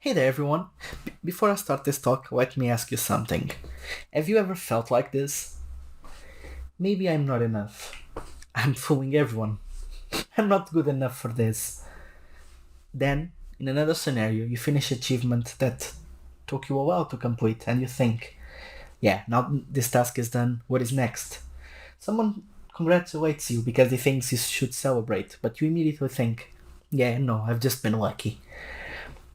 Hey there, everyone. Before I start this talk, let me ask you something. Have you ever felt like this? Maybe I'm not enough. I'm fooling everyone. I'm not good enough for this. Then, in another scenario, you finish achievement that took you a while to complete, and you think, yeah, now this task is done, what is next? Someone congratulates you because he thinks you should celebrate, but you immediately think, yeah, no, I've just been lucky.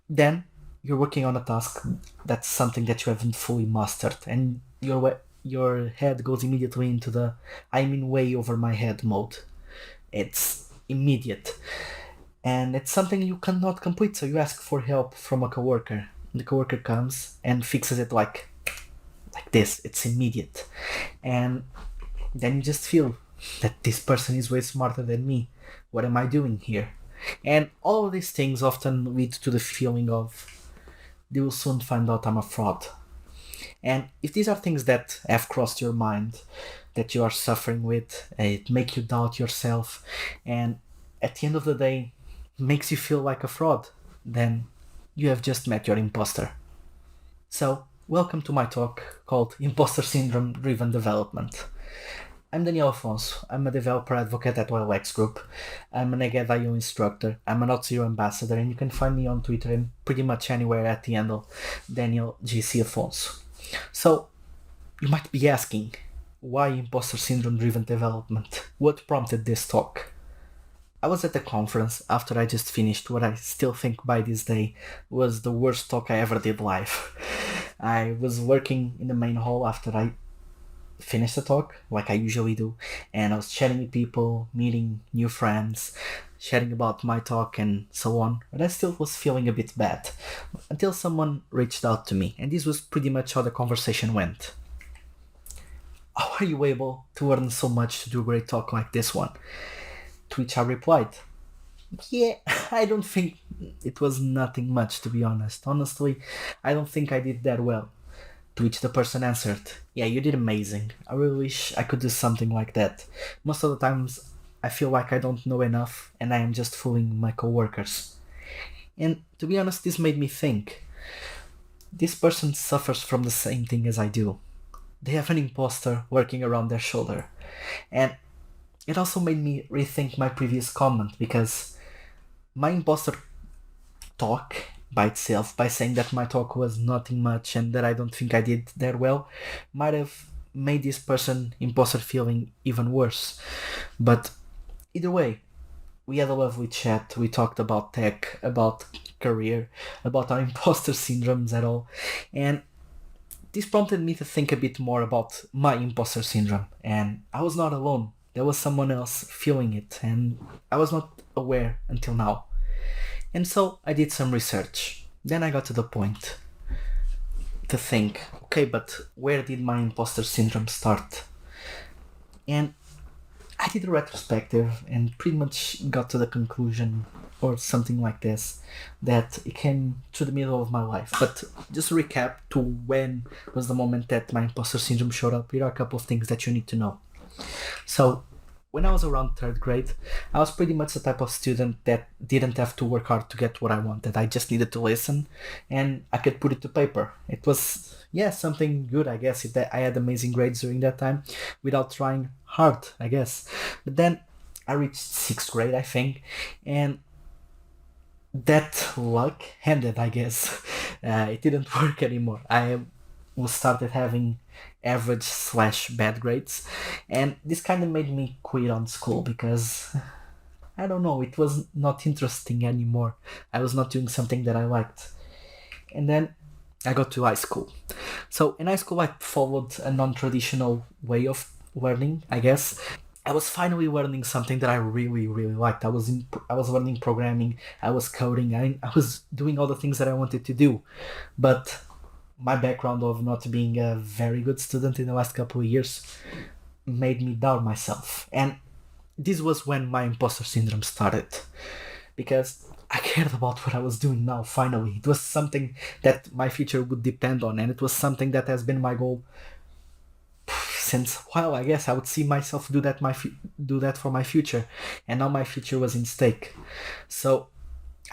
Then you're working on a task that's something that you haven't fully mastered, and your head goes immediately into the I'm in way over my head mode. It's immediate, and it's something you cannot complete. So you ask for help from a coworker. The coworker comes and fixes it like this. It's immediate, and then you just feel that this person is way smarter than me. What am I doing here? And all of these things often lead to the feeling of they will soon find out I'm a fraud. And if these are things that have crossed your mind, that you are suffering with, it make you doubt yourself, and at the end of the day, makes you feel like a fraud, then you have just met your imposter. So, welcome to my talk called Imposter Syndrome Driven Development. I'm Daniel Afonso. I'm a developer advocate at OLX Group. I'm an Agile instructor. I'm an Auth0 ambassador, and you can find me on Twitter and pretty much anywhere at the handle Daniel GC Afonso. So, you might be asking, why imposter syndrome driven development? What prompted this talk? I was at a conference after I just finished what I still think by this day was the worst talk I ever did live. I was working in the main hall after I finished the talk, like I usually do, and I was chatting with people, meeting new friends, chatting about my talk and so on, but I still was feeling a bit bad until someone reached out to me, and this was pretty much how the conversation went. How are you able to earn so much to do a great talk like this one? To which I replied, yeah, I don't think it was nothing much, to be honest. Honestly, I don't think I did that well. To which the person answered, yeah, you did amazing. I really wish I could do something like that. Most of the times, I feel like I don't know enough and I am just fooling my coworkers. And to be honest, this made me think. This person suffers from the same thing as I do. They have an imposter lurking around their shoulder. And it also made me rethink my previous comment because my imposter talk by itself, by saying that my talk was nothing much and that I don't think I did that well, might have made this person imposter feeling even worse. But either way, we had a lovely chat. We talked about tech, about career, about our imposter syndromes at all. And this prompted me to think a bit more about my imposter syndrome. And I was not alone. There was someone else feeling it, and I was not aware until now. And so I did some research. Then I got to the point to think, okay, but where did my imposter syndrome start? And I did a retrospective and pretty much got to the conclusion, or something like this, that it came to the middle of my life. But just to recap to when was the moment that my imposter syndrome showed up, here are a couple of things that you need to know. So, when I was around third grade, I was pretty much the type of student that didn't have to work hard to get what I wanted. I just needed to listen and I could put it to paper. It was, yeah, something good, I guess, if that I had amazing grades during that time without trying hard, I guess. But then I reached sixth grade, I think, and that luck ended, I guess. It didn't work anymore. I was started having average slash bad grades, and this kind of made me quit on school because I don't know, it was not interesting anymore. I was not doing something that I liked. And then I got to high school. So in high school I followed a non-traditional way of learning, I guess. I was finally learning something that I really, really liked. I was learning programming, I was coding, I was doing all the things that I wanted to do. But my background of not being a very good student in the last couple of years made me doubt myself. And this was when my imposter syndrome started. Because I cared about what I was doing now, finally. It was something that my future would depend on, and it was something that has been my goal since a while. I guess I would see myself do that for my future, and now my future was in stake. So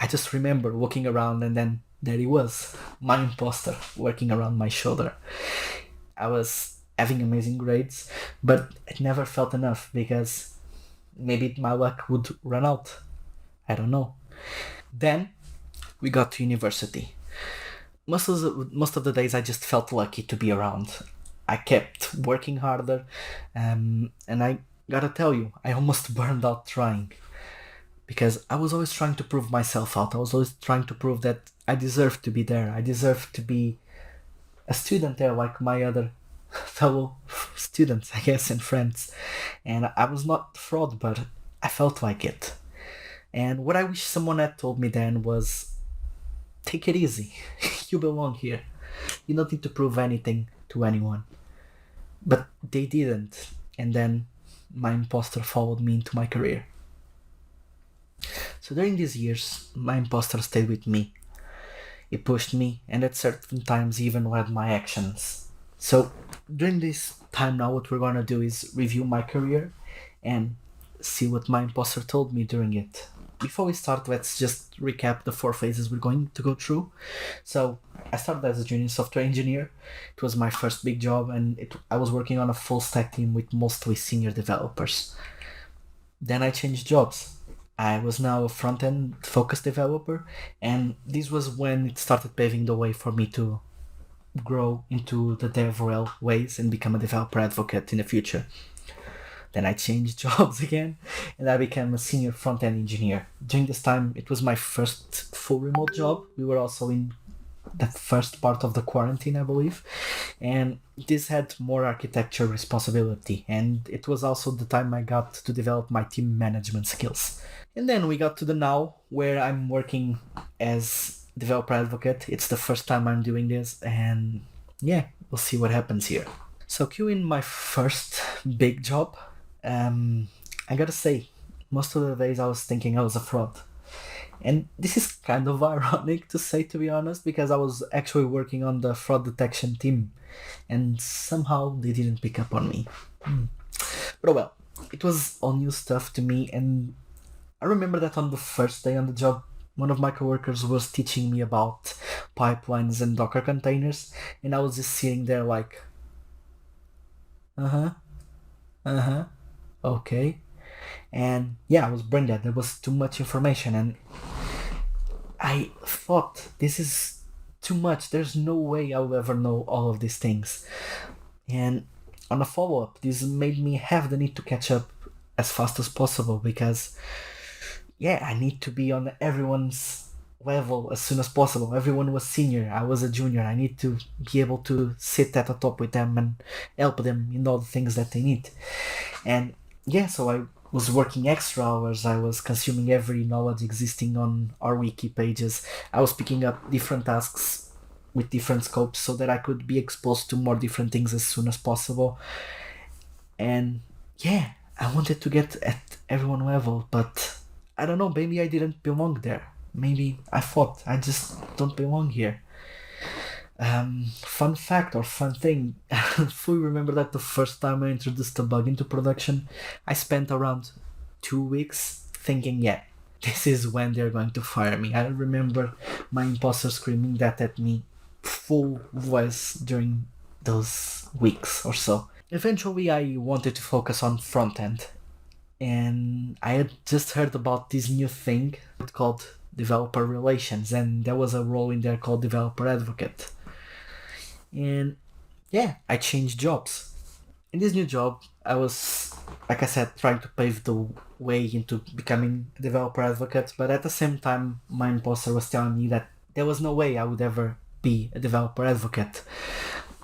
I just remember walking around and then there he was, my imposter, working around my shoulder. I was having amazing grades, but it never felt enough because maybe my luck would run out. I don't know. Then we got to university. Most of the days I just felt lucky to be around. I kept working harder, and I gotta tell you, I almost burned out trying because I was always trying to prove myself out. I was always trying to prove that I deserved to be there. I deserved to be a student there like my other fellow students, I guess, and friends. And I was not fraud, but I felt like it. And what I wish someone had told me then was take it easy. You belong here. You don't need to prove anything to anyone. But they didn't. And then my imposter followed me into my career. So during these years, my imposter stayed with me. It pushed me, and at certain times even led my actions. So during this time now, what we're gonna do is review my career and see what my imposter told me during it. Before we start, let's just recap the 4 phases we're going to go through. So I started as a junior software engineer. It was my first big job, and I was working on a full stack team with mostly senior developers. Then I changed jobs. I was now a front end focused developer, and this was when it started paving the way for me to grow into the DevRel ways and become a developer advocate in the future. Then I changed jobs again and I became a senior front end engineer. During this time, it was my first full remote job. We were also in the first part of the quarantine, I believe. And this had more architecture responsibility. And it was also the time I got to develop my team management skills. And then we got to the now where I'm working as developer advocate. It's the first time I'm doing this. And yeah, we'll see what happens here. So cue in my first big job. I gotta say, most of the days I was thinking I was a fraud. And this is kind of ironic to say, to be honest, because I was actually working on the fraud detection team and somehow they didn't pick up on me. But oh well, it was all new stuff to me, and I remember that on the first day on the job, one of my coworkers was teaching me about pipelines and Docker containers, and I was just sitting there like, uh-huh, uh-huh, okay. And yeah, I was brain dead. There was too much information, and I thought this is too much. There's no way I will ever know all of these things. And on a follow up, this made me have the need to catch up as fast as possible because, yeah, I need to be on everyone's level as soon as possible. Everyone was senior, I was a junior. I need to be able to sit at the top with them and help them in all the things that they need. And yeah, so I was working extra hours. I was consuming every knowledge existing on our wiki pages. I was picking up different tasks with different scopes so that I could be exposed to more different things as soon as possible. And yeah, I wanted to get at everyone level, but I don't know, maybe I didn't belong there. Maybe I thought I just don't belong here. Fun fact or fun thing, fully remember that the first time I introduced a bug into production, I spent around 2 weeks thinking, yeah, this is when they're going to fire me. I remember my imposter screaming that at me full voice during those weeks or so. Eventually, I wanted to focus on front end, and I had just heard about this new thing called developer relations, and there was a role in there called developer advocate. And yeah, I changed jobs. In this new job, I was, like I said, trying to pave the way into becoming a developer advocate, but at the same time, my imposter was telling me that there was no way I would ever be a developer advocate.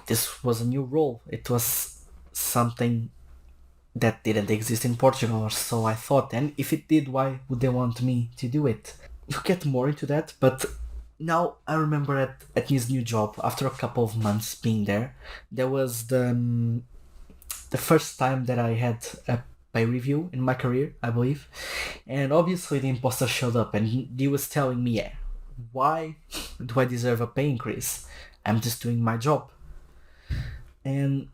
This was a new role. It was something that didn't exist in Portugal, or so I thought, and if it did, why would they want me to do it? We'll get more into that, but now I remember at his new job, after a couple of months being there, there was the first time that I had a pay review in my career, I believe, and obviously the imposter showed up and he was telling me, yeah, why do I deserve a pay increase? I'm just doing my job. And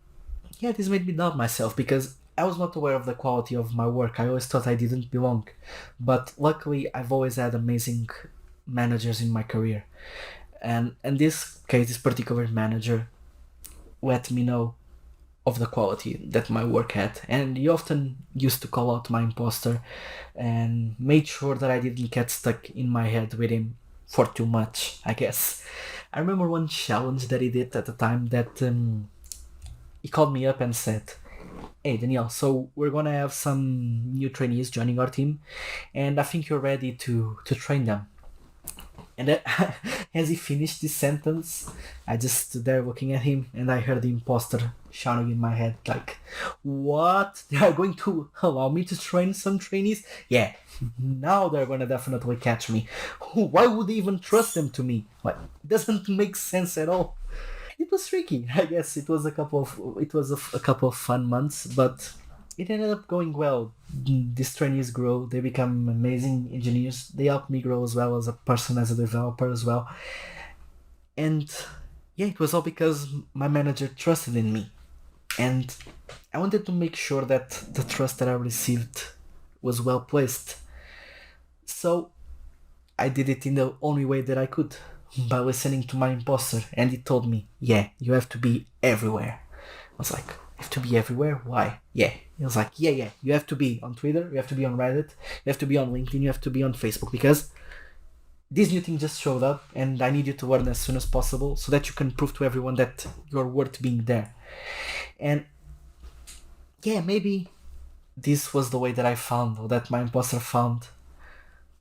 yeah, this made me doubt myself because I was not aware of the quality of my work. I always thought I didn't belong, but luckily I've always had amazing managers in my career. And in this case, this particular manager let me know of the quality that my work had, and he often used to call out my imposter and made sure that I didn't get stuck in my head with him for too much, I guess. I remember one challenge that he did at the time that he called me up and said, "Hey Daniel, so we're gonna have some new trainees joining our team, and I think you're ready to train them." And as he finished this sentence, I just stood there looking at him, and I heard the imposter shouting in my head, like, "What? They are going to allow me to train some trainees? Yeah, now they're gonna definitely catch me. Why would they even trust them to me? Like, it doesn't make sense at all." It was tricky. I guess a couple of fun months, but it ended up going well. These trainees grow, they become amazing engineers. They help me grow as well as a person, as a developer as well. And yeah, it was all because my manager trusted in me. And I wanted to make sure that the trust that I received was well placed. So I did it in the only way that I could, by listening to my imposter. And he told me, "Yeah, you have to be everywhere." I was like, "You have to be everywhere? Why?" "Yeah." He was like, yeah, you have to be on Twitter, you have to be on Reddit, you have to be on LinkedIn, you have to be on Facebook, because this new thing just showed up and I need you to learn as soon as possible so that you can prove to everyone that you're worth being there. And yeah, maybe this was the way that I found, or that my imposter found,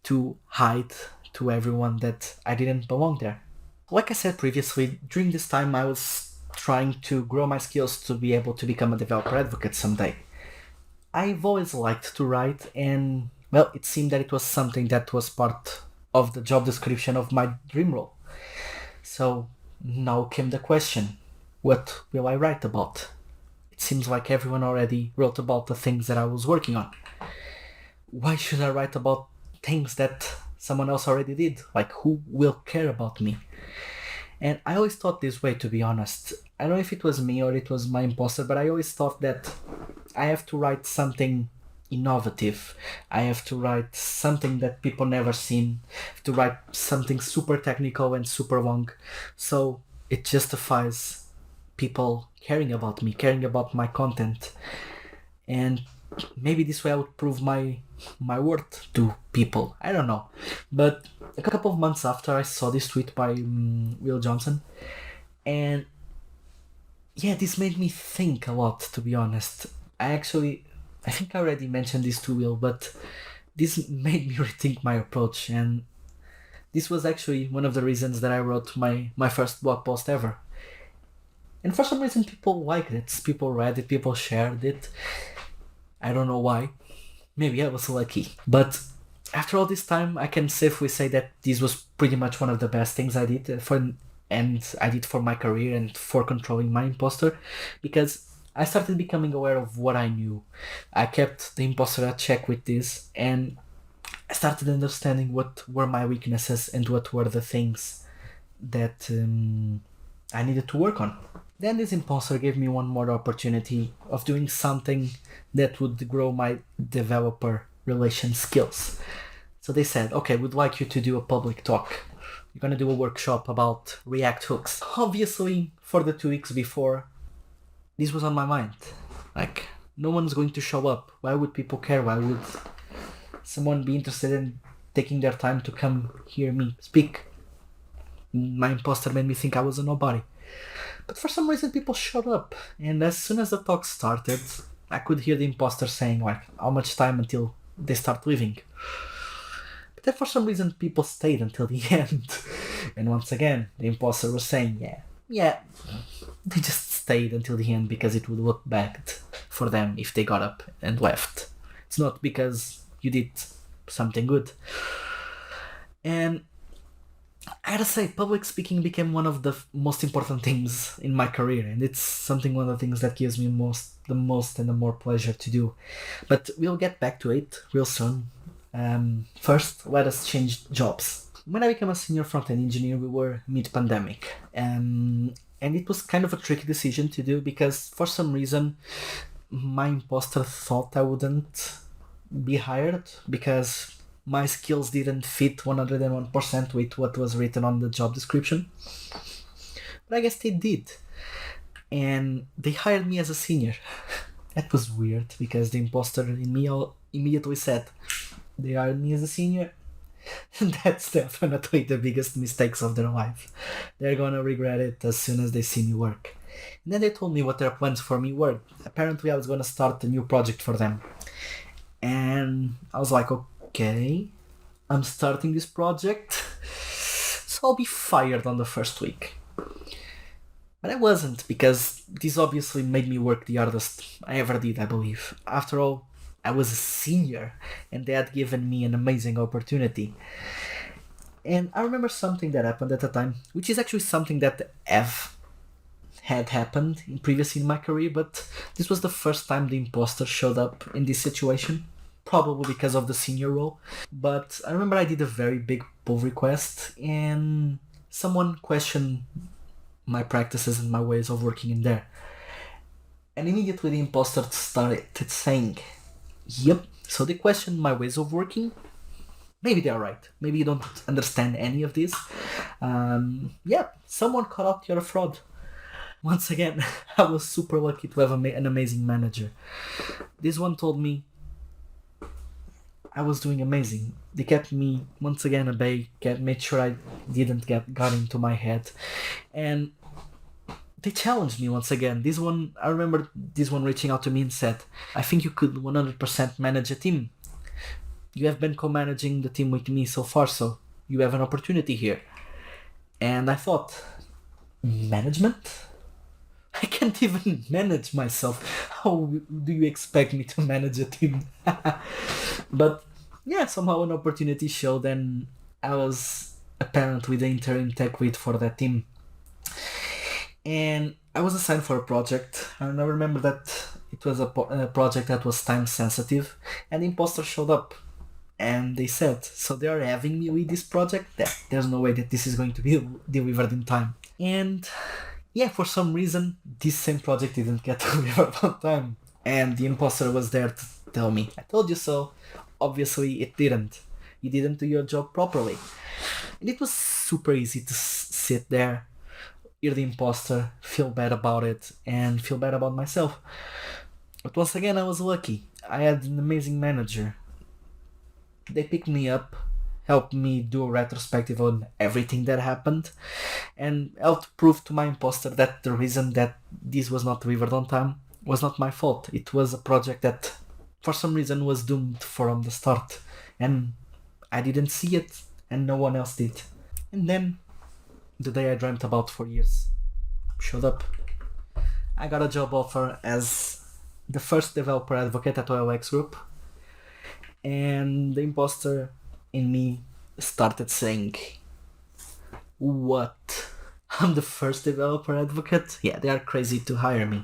to hide to everyone that I didn't belong there. Like I said previously, during this time I was trying to grow my skills to be able to become a developer advocate someday. I've always liked to write, and well, it seemed that it was something that was part of the job description of my dream role. So now came the question, what will I write about? It seems like everyone already wrote about the things that I was working on. Why should I write about things that someone else already did? Like, who will care about me? And I always thought this way, to be honest. I don't know if it was me or it was my imposter, but I always thought that I have to write something innovative. I have to write something that people never seen. I have to write something super technical and super long. So it justifies people caring about me, caring about my content. And maybe this way I would prove my worth to people. I don't know. But a couple of months after, I saw this tweet by Will Johnson, and yeah, this made me think a lot, to be honest. I think I already mentioned this to Will, but this made me rethink my approach, and this was actually one of the reasons that I wrote my first blog post ever. And for some reason people liked it, people read it, people shared it. I don't know why. Maybe I was lucky. But after all this time, I can safely say that this was pretty much one of the best things I did for my career and for controlling my imposter, because I started becoming aware of what I knew. I kept the imposter at check with this, and I started understanding what were my weaknesses and what were the things that I needed to work on. Then this imposter gave me one more opportunity of doing something that would grow my developer relation skills. So they said, "Okay, we'd like you to do a public talk. You're gonna do a workshop about React hooks." Obviously, for the 2 weeks before, this was on my mind. Like, no one's going to show up. Why would people care? Why would someone be interested in taking their time to come hear me speak? My imposter made me think I was a nobody. But for some reason people showed up, and as soon as the talk started, I could hear the imposter saying, like, how much time until they start leaving. But then for some reason people stayed until the end. And once again, the imposter was saying, yeah, they just stayed until the end because it would look bad for them if they got up and left. It's not because you did something good. And I gotta say, public speaking became one of the most important things in my career, and it's one of the things that gives me the most and the more pleasure to do. But we'll get back to it real soon. First, let us change jobs. When I became a senior front-end engineer, we were mid-pandemic, and it was kind of a tricky decision to do because for some reason my imposter thought I wouldn't be hired because my skills didn't fit 101% with what was written on the job description. But I guess they did. And they hired me as a senior. That was weird because the imposter in me immediately said, they hired me as a senior. That's definitely the biggest mistakes of their life. They're gonna regret it as soon as they see me work. And then they told me what their plans for me were. Apparently I was gonna start a new project for them. And I was like, okay, I'm starting this project, so I'll be fired on the first week. But I wasn't, because this obviously made me work the hardest I ever did, I believe. After all, I was a senior, and they had given me an amazing opportunity. And I remember something that happened at the time, which is actually something that had happened previously in my career, but this was the first time the imposter showed up in this situation, probably because of the senior role. But I remember I did a very big pull request, and someone questioned my practices and my ways of working in there. And immediately the imposter started saying, yep, so they questioned my ways of working. Maybe they're right. Maybe you don't understand any of this. Someone caught out you're a fraud. Once again, I was super lucky to have an amazing manager. This one told me I was doing amazing. They kept me once again at bay, made sure I didn't got into my head. And they challenged me once again. I remember this one reaching out to me and said, I think you could 100% manage a team. You have been co-managing the team with me so far, so you have an opportunity here. And I thought, management? I can't even manage myself. How do you expect me to manage a team? But yeah, somehow an opportunity showed, and I was apparently the interim tech lead for that team. And I was assigned for a project, and I remember that it was a project that was time sensitive, and the imposter showed up, and they said, so they are having me with this project? There's no way that this is going to be delivered in time. And yeah, for some reason, this same project didn't get delivered on time, and the imposter was there to tell me, I told you so. Obviously it didn't. You didn't do your job properly. And it was super easy to sit there, hear the imposter, feel bad about it, and feel bad about myself. But once again, I was lucky. I had an amazing manager. They picked me up, helped me do a retrospective on everything that happened, and helped prove to my imposter that the reason that this was not delivered on time was not my fault. It was a project that, for some reason, was doomed from the start. And I didn't see it, and no one else did. And then the day I dreamt about for years showed up. I got a job offer as the first developer advocate at OLX Group, and the imposter in me started saying, what? I'm the first developer advocate? Yeah, they are crazy to hire me.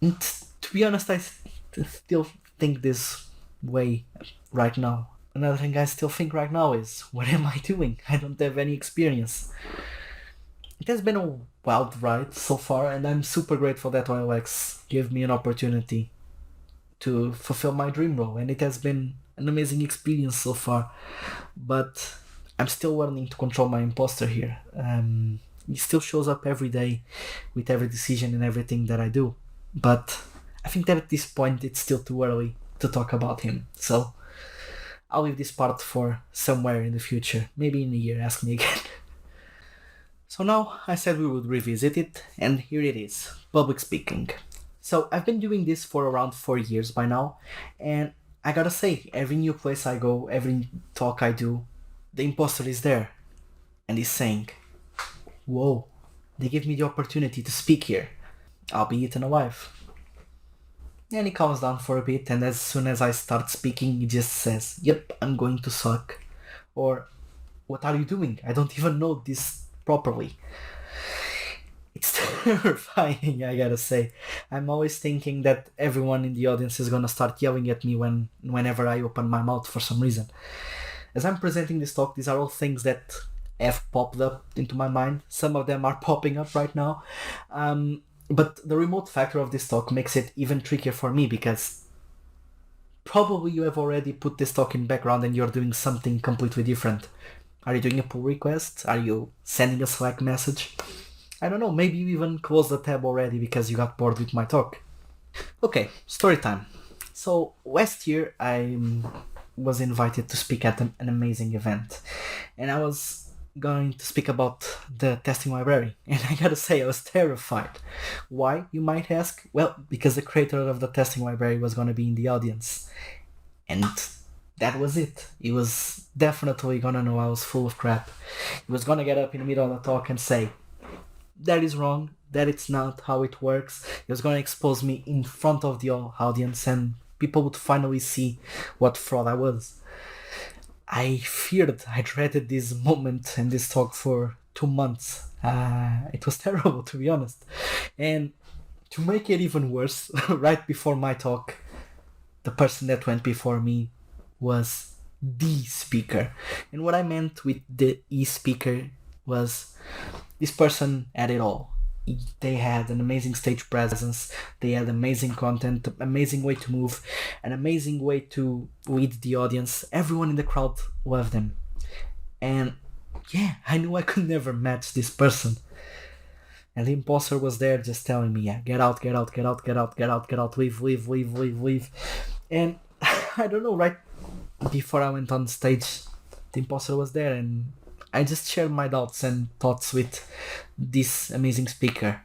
And to be honest, I still think this way right now. Another thing I still think right now is, what am I doing? I don't have any experience. It has been a wild ride so far, and I'm super grateful that OLX gave me an opportunity to fulfill my dream role, and it has been an amazing experience so far. But I'm still learning to control my imposter here. He still shows up every day with every decision and everything that I do. But I think that at this point it's still too early to talk about him. So I'll leave this part for somewhere in the future. Maybe in a year, ask me again. So now I said we would revisit it, and here it is, public speaking. So I've been doing this for around 4 years by now, and I gotta say, every new place I go, every talk I do, the imposter is there, and he's saying, whoa, they gave me the opportunity to speak here. I'll be eaten alive. And he calms down for a bit, and as soon as I start speaking, he just says, yep, I'm going to suck. Or, what are you doing? I don't even know this properly. It's terrifying, I gotta say. I'm always thinking that everyone in the audience is gonna start yelling at me whenever I open my mouth for some reason. As I'm presenting this talk, these are all things that have popped up into my mind. Some of them are popping up right now. But the remote factor of this talk makes it even trickier for me, because Probably you have already put this talk in background and you're doing something completely different. Are you doing a pull request? Are you sending a Slack message? I don't know, maybe you even closed the tab already because you got bored with my talk. Okay, story time. So last year I was invited to speak at an amazing event, and I was going to speak about the testing library, and I gotta say I was terrified. Why, you might ask? Well, because the creator of the testing library was gonna be in the audience, and that was it. He was definitely gonna know I was full of crap. He was gonna get up in the middle of the talk and say, that is wrong, that it's not how it works. He was going to expose me in front of the audience and people would finally see what fraud I was. I feared, I dreaded this moment and this talk for 2 months. It was terrible, to be honest. And to make it even worse, right before my talk, the person that went before me was the speaker. And what I meant with the speaker was this person had it all. They had an amazing stage presence, they had amazing content, amazing way to move, an amazing way to lead the audience. Everyone in the crowd loved them. And yeah, I knew I could never match this person. And the imposter was there just telling me, yeah, get out, get out, get out, get out, get out, get out, leave, leave, leave, leave, leave. And I don't know, right before I went on stage, the imposter was there and I just shared my doubts and thoughts with this amazing speaker.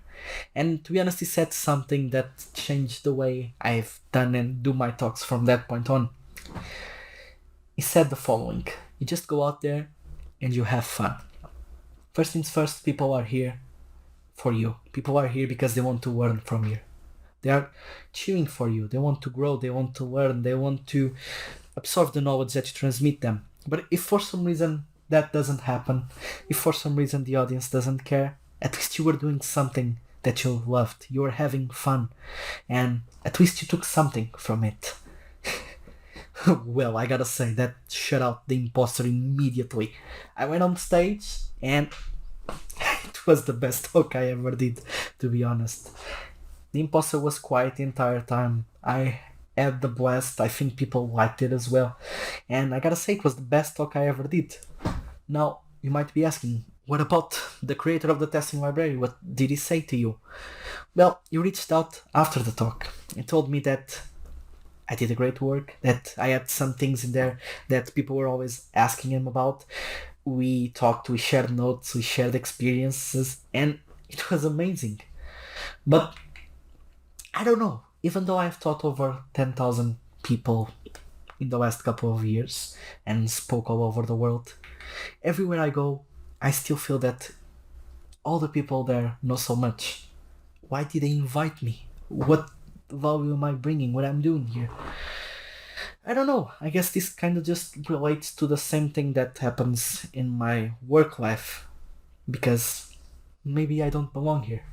And to be honest, he said something that changed the way I've done and do my talks from that point on. He said the following: you just go out there and you have fun. First things first, people are here for you. People are here because they want to learn from you. They are cheering for you. They want to grow. They want to learn. They want to absorb the knowledge that you transmit them. But if for some reason that doesn't happen, if for some reason the audience doesn't care, at least you were doing something that you loved. You were having fun. And at least you took something from it. Well, I gotta say, that shut out the imposter immediately. I went on stage and it was the best talk I ever did, to be honest. The imposter was quiet the entire time. I had the blast. I think people liked it as well. And I gotta say, it was the best talk I ever did. Now, you might be asking, what about the creator of the testing library? What did he say to you? Well, he reached out after the talk and told me that I did a great work, that I had some things in there that people were always asking him about. We talked, we shared notes, we shared experiences, and it was amazing. But I don't know, even though I've taught over 10,000 people in the last couple of years and spoke all over the world, everywhere I go, I still feel that all the people there know so much. Why did they invite me? What value am I bringing? What I'm doing here? I don't know. I guess this kind of just relates to the same thing that happens in my work life. Because maybe I don't belong here.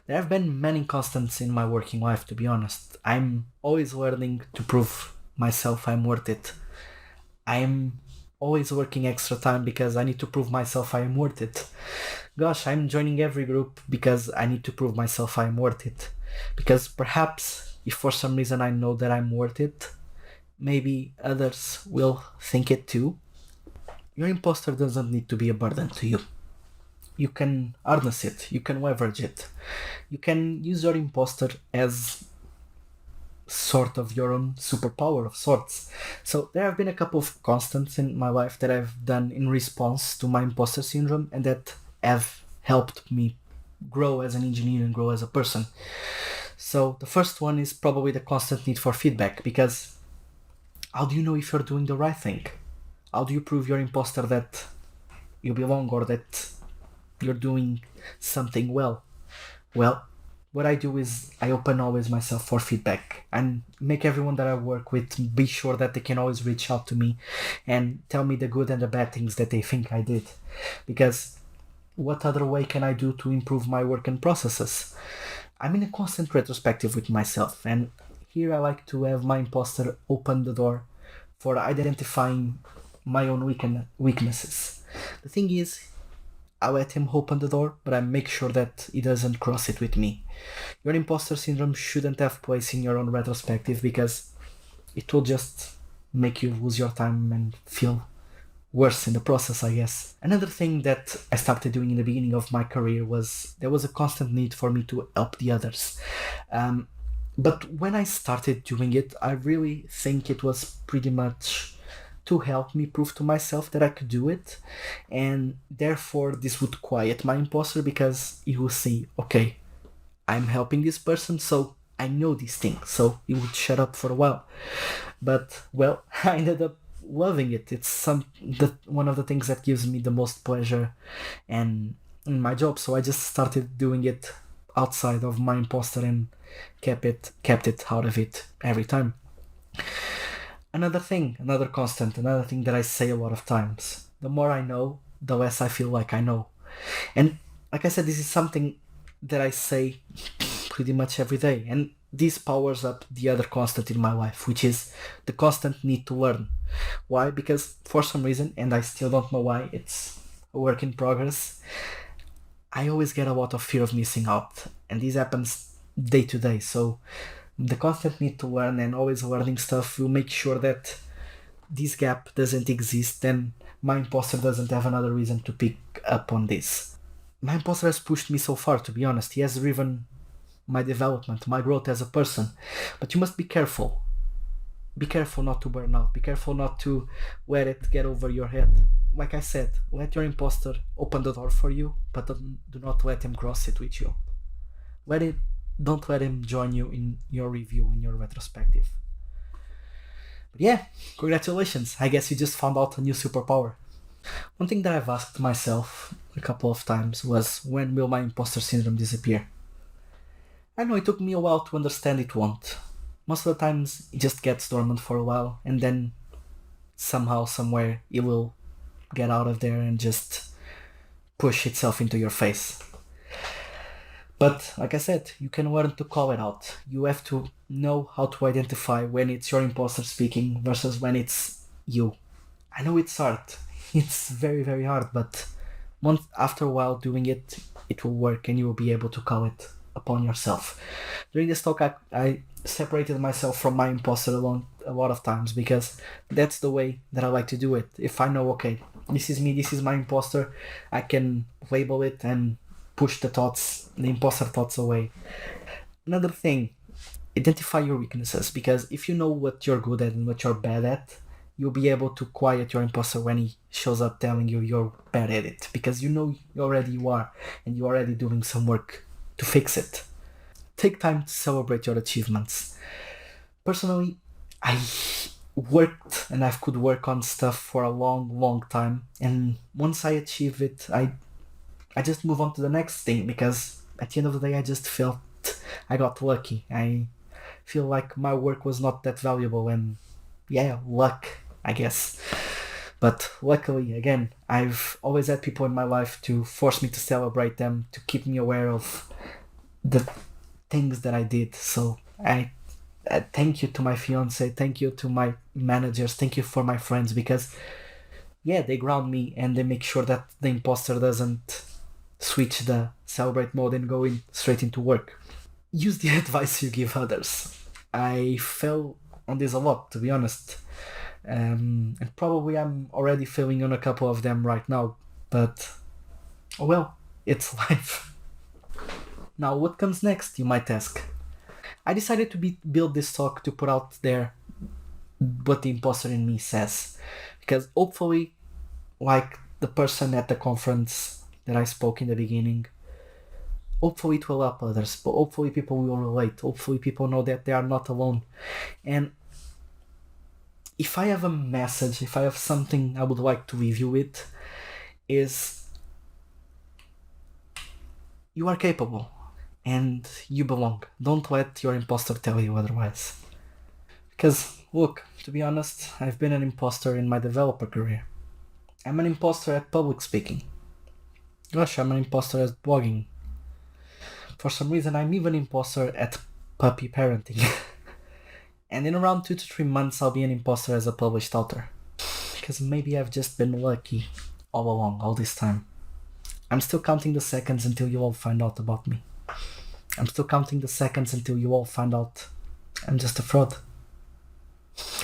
There have been many constants in my working life, to be honest. I'm always learning to prove myself I'm worth it. I'm always working extra time because I need to prove myself I am worth it. Gosh, I'm joining every group because I need to prove myself I am worth it. Because perhaps if for some reason I know that I'm worth it, maybe others will think it too. Your imposter doesn't need to be a burden to you. You can harness it, you can leverage it. You can use your imposter as sort of your own superpower of sorts. So there have been a couple of constants in my life that I've done in response to my imposter syndrome and that have helped me grow as an engineer and grow as a person. So the first one is probably the constant need for feedback, because how do you know if you're doing the right thing? How do you prove your imposter that you belong or that you're doing something well? Well, what I do is I open always myself for feedback and make everyone that I work with be sure that they can always reach out to me and tell me the good and the bad things that they think I did. Because what other way can I do to improve my work and processes? I'm in a constant retrospective with myself, and here I like to have my imposter open the door for identifying my own weaknesses. The thing is, I let him open the door, but I make sure that he doesn't cross it with me. Your imposter syndrome shouldn't have place in your own retrospective because it will just make you lose your time and feel worse in the process, I guess. Another thing that I started doing in the beginning of my career was there was a constant need for me to help the others. But when I started doing it, I really think it was pretty much to help me prove to myself that I could do it. And therefore, this would quiet my imposter because you will see, okay, I'm helping this person, so I know these things. So he would shut up for a while. But, well, I ended up loving it. It's one of the things that gives me the most pleasure and in my job. So I just started doing it outside of my imposter and kept it out of it every time. Another thing, another constant, another thing that I say a lot of times. The more I know, the less I feel like I know. And like I said, this is something that I say pretty much every day. And this powers up the other constant in my life, which is the constant need to learn. Why? Because for some reason, and I still don't know why, it's a work in progress, I always get a lot of fear of missing out. And this happens day to day. So the constant need to learn and always learning stuff will make sure that this gap doesn't exist and my imposter doesn't have another reason to pick up on this. My imposter has pushed me so far, to be honest. He has driven my development, my growth as a person. But you must be careful. Be careful not to burn out. Be careful not to let it get over your head. Like I said, let your imposter open the door for you, but do not let him cross it with you. Don't let him join you in your review, in your retrospective. But yeah, congratulations. I guess you just found out a new superpower. One thing that I've asked myself a couple of times was, when will my imposter syndrome disappear? I know it took me a while to understand it won't. Most of the times it just gets dormant for a while and then somehow, somewhere, it will get out of there and just push itself into your face. But like I said, you can learn to call it out. You have to know how to identify when it's your imposter speaking versus when it's you. I know it's hard. It's very, very hard, but after a while doing it, it will work and you will be able to call it upon yourself. During this talk, I separated myself from my imposter a lot of times because that's the way that I like to do it. If I know, okay, this is me, this is my imposter, I can label it and push the imposter thoughts away. Another thing, identify your weaknesses, because if you know what you're good at and what you're bad at, you'll be able to quiet your imposter when he shows up telling you you're bad at it, because you know you already are and you're already doing some work to fix it. Take time to celebrate your achievements. Personally, I worked and I could work on stuff for a long time, and once I achieve it, I just move on to the next thing, because at the end of the day I just felt I got lucky. I feel like my work was not that valuable, and yeah, luck, I guess. But luckily, again, I've always had people in my life to force me to celebrate them, to keep me aware of the things that I did. So I thank you to my fiance, thank you to my managers, thank you for my friends, because yeah, they ground me and they make sure that the imposter doesn't switch the celebrate mode and go straight into work. Use the advice you give others. I fell on this a lot, to be honest. And probably I'm already failing on a couple of them right now, but well, it's life. Now, what comes next, you might ask? I decided to build this talk to put out there what the imposter in me says, because hopefully, like the person at the conference that I spoke in the beginning, hopefully it will help others, but hopefully people will relate, hopefully people know that they are not alone. And if I have a message, if I have something I would like to leave you with, is you are capable and you belong. Don't let your imposter tell you otherwise. Because, look, to be honest, I've been an imposter in my developer career. I'm an imposter at public speaking. Gosh, I'm an imposter at blogging. For some reason, I'm even an imposter at puppy parenting. And in around 2 to 3 months, I'll be an imposter as a published author. Because maybe I've just been lucky all along, all this time. I'm still counting the seconds until you all find out about me. I'm still counting the seconds until you all find out I'm just a fraud.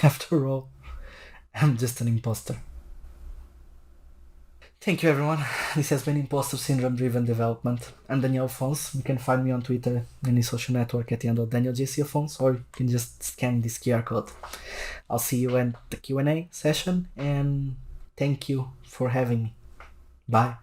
After all, I'm just an imposter. Thank you, everyone. This has been Imposter Syndrome Driven Development. I'm Daniel Afonso. You can find me on Twitter, any social network at the end of Daniel JC Afonso, or you can just scan this QR code. I'll see you in the Q&A session, and thank you for having me. Bye.